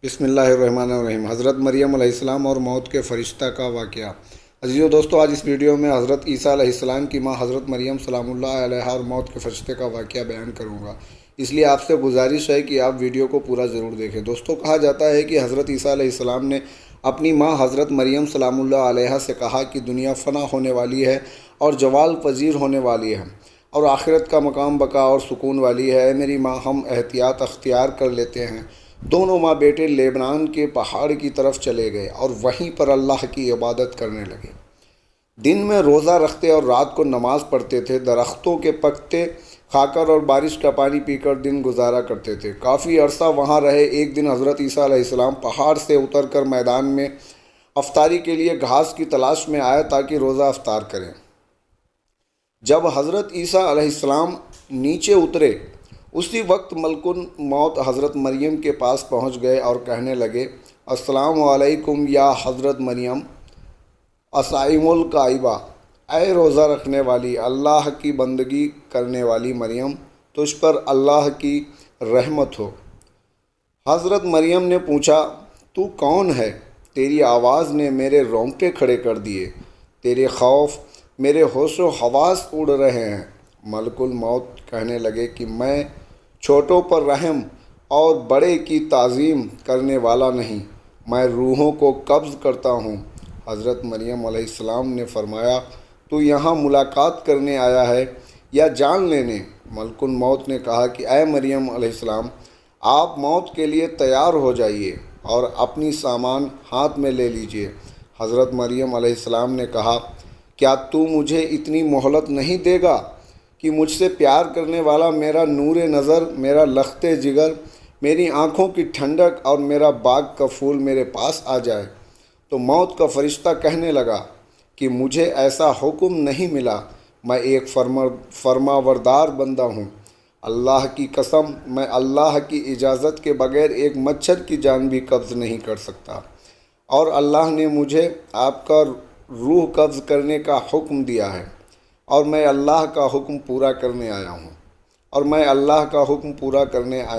بسم اللہ الرحمن الرحیم۔ حضرت مریم علیہ السلام اور موت کے فرشتہ کا واقعہ۔ عزیزو دوستو، آج اس ویڈیو میں حضرت عیسیٰ علیہ السلام کی ماں حضرت مریم سلام اللہ علیہا اور موت کے فرشتے کا واقعہ بیان کروں گا، اس لیے آپ سے گزارش ہے کہ آپ ویڈیو کو پورا ضرور دیکھیں۔ دوستو، کہا جاتا ہے کہ حضرت عیسیٰ علیہ السلام نے اپنی ماں حضرت مریم سلام اللہ علیہا سے کہا کہ دنیا فنا ہونے والی ہے اور زوال پذیر ہونے والی ہے اور آخرت کا مقام بقا اور سکون والی ہے۔ اے میری ماں، ہم احتیاط اختیار کر لیتے ہیں۔ دونوں ماں بیٹے لیبنان کے پہاڑ کی طرف چلے گئے اور وہیں پر اللہ کی عبادت کرنے لگے۔ دن میں روزہ رکھتے اور رات کو نماز پڑھتے تھے۔ درختوں کے پتے کھا کر اور بارش کا پانی پی کر دن گزارا کرتے تھے۔ کافی عرصہ وہاں رہے۔ ایک دن حضرت عیسیٰ علیہ السلام پہاڑ سے اتر کر میدان میں افطاری کے لیے گھاس کی تلاش میں آئے تاکہ روزہ افطار کریں۔ جب حضرت عیسیٰ علیہ السلام نیچے اترے، اسی وقت ملک الموت حضرت مریم کے پاس پہنچ گئے اور کہنے لگے، السلام علیکم یا حضرت مریم، الصائم القائمہ، اے روزہ رکھنے والی، اللہ کی بندگی کرنے والی مریم، تجھ پر اللہ کی رحمت ہو۔ حضرت مریم نے پوچھا، تو کون ہے؟ تیری آواز نے میرے رونگٹے کھڑے کر دیے، تیرے خوف میرے ہوش و حواس اڑ رہے ہیں۔ ملک الموت کہنے لگے کہ میں چھوٹوں پر رحم اور بڑے کی تعظیم کرنے والا نہیں، میں روحوں کو قبض کرتا ہوں۔ حضرت مریم علیہ السلام نے فرمایا، تو یہاں ملاقات کرنے آیا ہے یا جان لینے؟ ملک الموت نے کہا کہ اے مریم علیہ السلام، آپ موت کے لیے تیار ہو جائیے اور اپنی سامان ہاتھ میں لے لیجئے۔ حضرت مریم علیہ السلام نے کہا، کیا تو مجھے اتنی مہلت نہیں دے گا کہ مجھ سے پیار کرنے والا میرا نور نظر، میرا لخت جگر، میری آنکھوں کی ٹھنڈک اور میرا باغ کا پھول میرے پاس آ جائے؟ تو موت کا فرشتہ کہنے لگا کہ مجھے ایسا حکم نہیں ملا، میں ایک فرمانبردار بندہ ہوں۔ اللہ کی قسم، میں اللہ کی اجازت کے بغیر ایک مچھر کی جان بھی قبض نہیں کر سکتا، اور اللہ نے مجھے آپ کا روح قبض کرنے کا حکم دیا ہے، اور میں اللہ کا حکم پورا کرنے آیا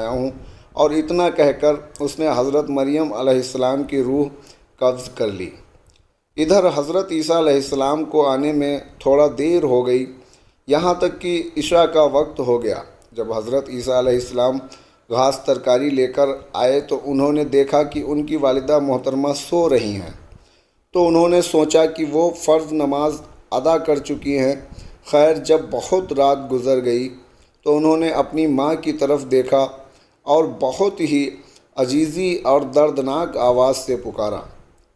ہوں اور اتنا کہہ کر اس نے حضرت مریم علیہ السلام کی روح قبض کر لی۔ ادھر حضرت عیسیٰ علیہ السلام کو آنے میں تھوڑا دیر ہو گئی، یہاں تک کہ عشاء کا وقت ہو گیا۔ جب حضرت عیسیٰ علیہ السلام گھاس ترکاری لے کر آئے تو انہوں نے دیکھا کہ ان کی والدہ محترمہ سو رہی ہیں، تو انہوں نے سوچا کہ وہ فرض نماز ادا کر چکی ہیں۔ خیر، جب بہت رات گزر گئی تو انہوں نے اپنی ماں کی طرف دیکھا اور بہت ہی عجیزی اور دردناک آواز سے پکارا،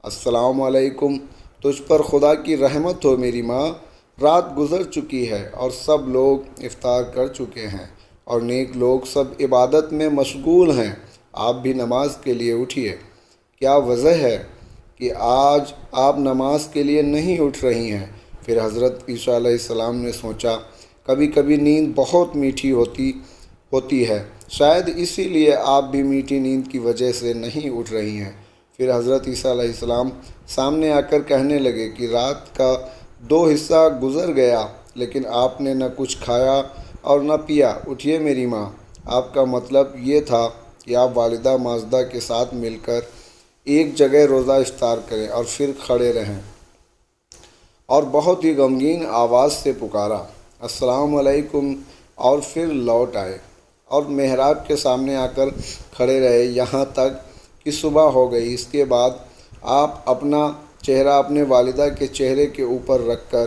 السلام علیکم، تجھ پر خدا کی رحمت ہو میری ماں، رات گزر چکی ہے اور سب لوگ افطار کر چکے ہیں اور نیک لوگ سب عبادت میں مشغول ہیں، آپ بھی نماز کے لیے اٹھیے۔ کیا وجہ ہے کہ آج آپ نماز کے لیے نہیں اٹھ رہی ہیں؟ پھر حضرت عیسیٰ علیہ السلام نے سوچا، کبھی کبھی نیند بہت میٹھی ہوتی ہے، شاید اسی لیے آپ بھی میٹھی نیند کی وجہ سے نہیں اٹھ رہی ہیں۔ پھر حضرت عیسیٰ علیہ السلام سامنے آ کر کہنے لگے کہ رات کا 2 حصہ گزر گیا لیکن آپ نے نہ کچھ کھایا اور نہ پیا۔ اٹھیے میری ماں، آپ کا مطلب یہ تھا کہ آپ والدہ ماجدہ کے ساتھ مل کر ایک جگہ روزہ افطار کریں اور پھر کھڑے رہیں، اور بہت ہی غمگین آواز سے پکارا، السلام علیکم، اور پھر لوٹ آئے اور محراب کے سامنے آ کر کھڑے رہے یہاں تک کہ صبح ہو گئی۔ اس کے بعد آپ اپنا چہرہ اپنے والدہ کے چہرے کے اوپر رکھ کر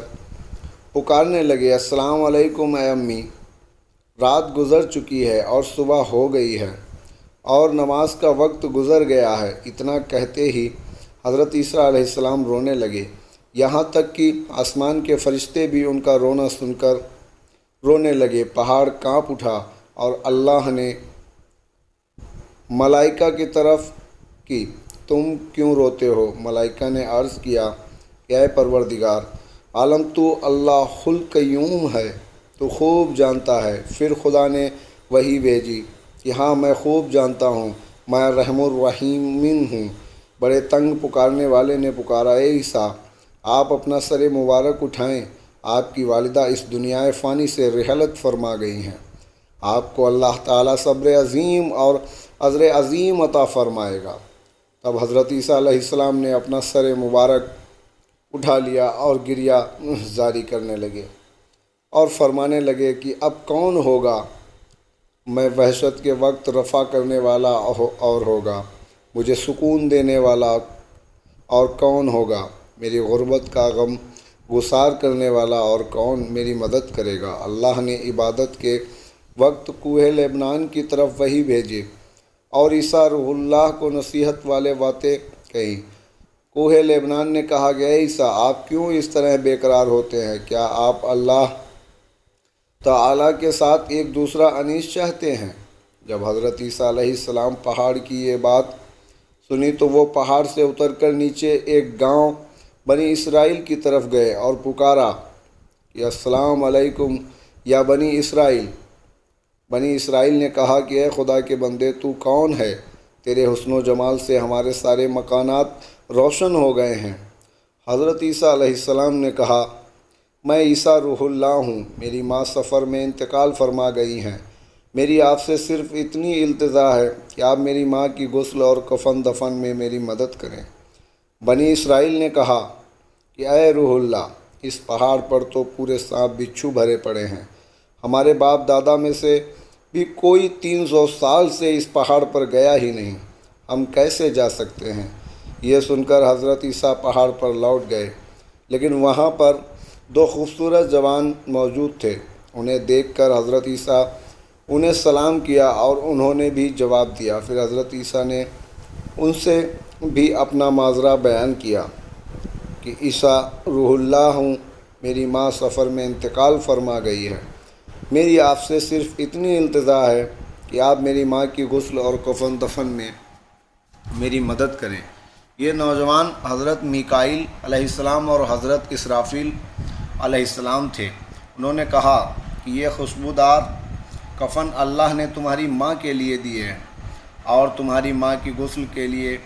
پکارنے لگے، السلام علیکم اے امی، رات گزر چکی ہے اور صبح ہو گئی ہے اور نماز کا وقت گزر گیا ہے۔ اتنا کہتے ہی حضرت عیسیٰ علیہ السلام رونے لگے، یہاں تک کہ آسمان کے فرشتے بھی ان کا رونا سن کر رونے لگے۔ پہاڑ کانپ اٹھا اور اللہ نے ملائکہ کی طرف کی، تم کیوں روتے ہو؟ ملائکہ نے عرض کیا کہ اے پروردگار عالم، تو اللہ القیوم ہے، تو خوب جانتا ہے۔ پھر خدا نے وحی بھیجی کہ ہاں، میں خوب جانتا ہوں، میں رحم الرحیمین ہوں۔ بڑے تنگ پکارنے والے نے پکارا، اے عیسیٰ، آپ اپنا سر مبارک اٹھائیں، آپ کی والدہ اس دنیا فانی سے رحلت فرما گئی ہیں، آپ کو اللہ تعالیٰ صبر عظیم اور اجر عظیم عطا فرمائے گا۔ تب حضرت عیسیٰ علیہ السلام نے اپنا سر مبارک اٹھا لیا اور گریہ جاری کرنے لگے اور فرمانے لگے کہ اب کون ہوگا؟ میں وحشت کے وقت رفع کرنے والا اور ہوگا، مجھے سکون دینے والا اور کون ہوگا؟ میری غربت کا غم گسار کرنے والا اور کون میری مدد کرے گا؟ اللہ نے عبادت کے وقت کوہ لبنان کی طرف وحی بھیجی اور عیسیٰ روح اللہ کو نصیحت والے باتیں کہیں۔ کوہ لبنان نے کہا کہ اے عیسیٰ، آپ کیوں اس طرح بے قرار ہوتے ہیں؟ کیا آپ اللہ تعالیٰ کے ساتھ ایک دوسرا انیس چاہتے ہیں؟ جب حضرت عیسیٰ علیہ السلام پہاڑ کی یہ بات سنی تو وہ پہاڑ سے اتر کر نیچے ایک گاؤں بنی اسرائیل کی طرف گئے اور پکارا کہ السلام علیکم یا بنی اسرائیل۔ بنی اسرائیل نے کہا کہ اے خدا کے بندے، تو کون ہے؟ تیرے حسن و جمال سے ہمارے سارے مکانات روشن ہو گئے ہیں۔ حضرت عیسیٰ علیہ السلام نے کہا، میں عیسیٰ روح اللہ ہوں، میری ماں سفر میں انتقال فرما گئی ہیں، میری آپ سے صرف اتنی التجا ہے کہ آپ میری ماں کی غسل اور کفن دفن میں میری مدد کریں۔ بنی اسرائیل نے کہا کہ اے روح اللہ، اس پہاڑ پر تو پورے سانپ بچھو بھرے پڑے ہیں، ہمارے باپ دادا میں سے بھی کوئی 300 سال سے اس پہاڑ پر گیا ہی نہیں، ہم کیسے جا سکتے ہیں؟ یہ سن کر حضرت عیسیٰ پہاڑ پر لوٹ گئے، لیکن وہاں پر 2 خوبصورت جوان موجود تھے۔ انہیں دیکھ کر حضرت عیسیٰ انہیں سلام کیا اور انہوں نے بھی جواب دیا۔ پھر حضرت عیسیٰ نے ان سے بھی اپنا معذرہ بیان کیا کہ عیسیٰ روح اللہ ہوں، میری ماں سفر میں انتقال فرما گئی ہے، میری آپ سے صرف اتنی التجا ہے کہ آپ میری ماں کی غسل اور کفن دفن میں میری مدد کریں۔ یہ نوجوان حضرت میکائیل علیہ السلام اور حضرت اسرافیل علیہ السلام تھے۔ انہوں نے کہا کہ یہ خوشبودار کفن اللہ نے تمہاری ماں کے لیے دیے ہیں اور تمہاری ماں کی غسل کے لیے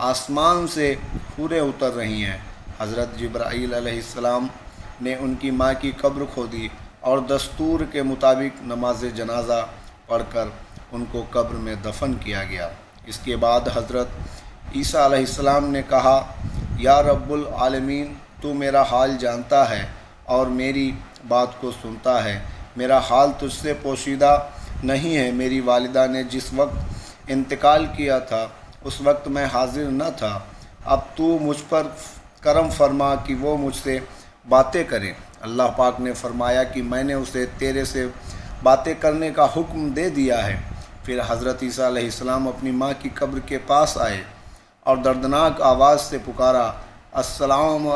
آسمان سے حوریں اتر رہی ہیں۔ حضرت جبرائیل علیہ السلام نے ان کی ماں کی قبر کھودی اور دستور کے مطابق نماز جنازہ پڑھ کر ان کو قبر میں دفن کیا گیا۔ اس کے بعد حضرت عیسیٰ علیہ السلام نے کہا، یا رب العالمین، تو میرا حال جانتا ہے اور میری بات کو سنتا ہے، میرا حال تجھ سے پوشیدہ نہیں ہے۔ میری والدہ نے جس وقت انتقال کیا تھا اس وقت میں حاضر نہ تھا، اب تو مجھ پر کرم فرما کہ وہ مجھ سے باتیں کریں۔ اللہ پاک نے فرمایا کہ میں نے اسے تیرے سے باتیں کرنے کا حکم دے دیا ہے۔ پھر حضرت عیسیٰ علیہ السلام اپنی ماں کی قبر کے پاس آئے اور دردناک آواز سے پکارا، السلام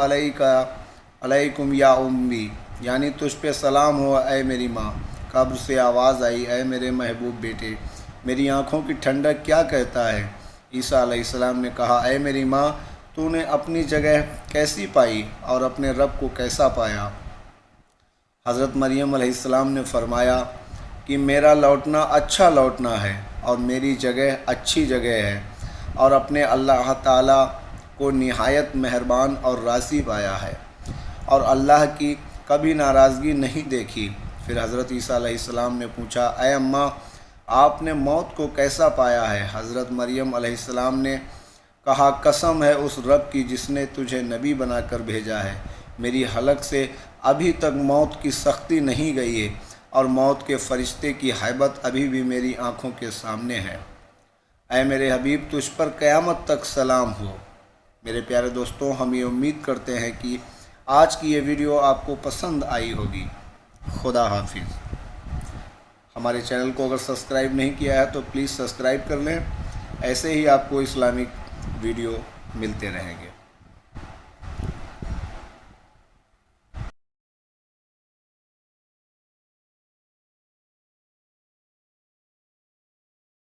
علیکم یا امی، یعنی تجھ پہ سلام ہو اے میری ماں۔ قبر سے آواز آئی، اے میرے محبوب بیٹے، میری آنکھوں کی ٹھنڈک کیا کہتا ہے؟ عیسیٰ علیہ السلام نے کہا، اے میری ماں، تو نے اپنی جگہ کیسی پائی اور اپنے رب کو کیسا پایا؟ حضرت مریم علیہ السلام نے فرمایا کہ میرا لوٹنا اچھا لوٹنا ہے اور میری جگہ اچھی جگہ ہے، اور اپنے اللہ تعالیٰ کو نہایت مہربان اور راضی پایا ہے اور اللہ کی کبھی ناراضگی نہیں دیکھی۔ پھر حضرت عیسیٰ علیہ السلام نے پوچھا، اے اماں، آپ نے موت کو کیسا پایا ہے؟ حضرت مریم علیہ السلام نے کہا، قسم ہے اس رب کی جس نے تجھے نبی بنا کر بھیجا ہے، میری حلق سے ابھی تک موت کی سختی نہیں گئی ہے اور موت کے فرشتے کی ہیبت ابھی بھی میری آنکھوں کے سامنے ہے۔ اے میرے حبیب، تجھ پر قیامت تک سلام ہو۔ میرے پیارے دوستوں، ہم یہ امید کرتے ہیں کہ آج کی یہ ویڈیو آپ کو پسند آئی ہوگی۔ خدا حافظ۔ ہمارے چینل کو اگر سبسکرائب نہیں کیا ہے تو پلیز سبسکرائب کر لیں، ایسے ہی آپ کو اسلامک ویڈیو ملتے رہیں گے۔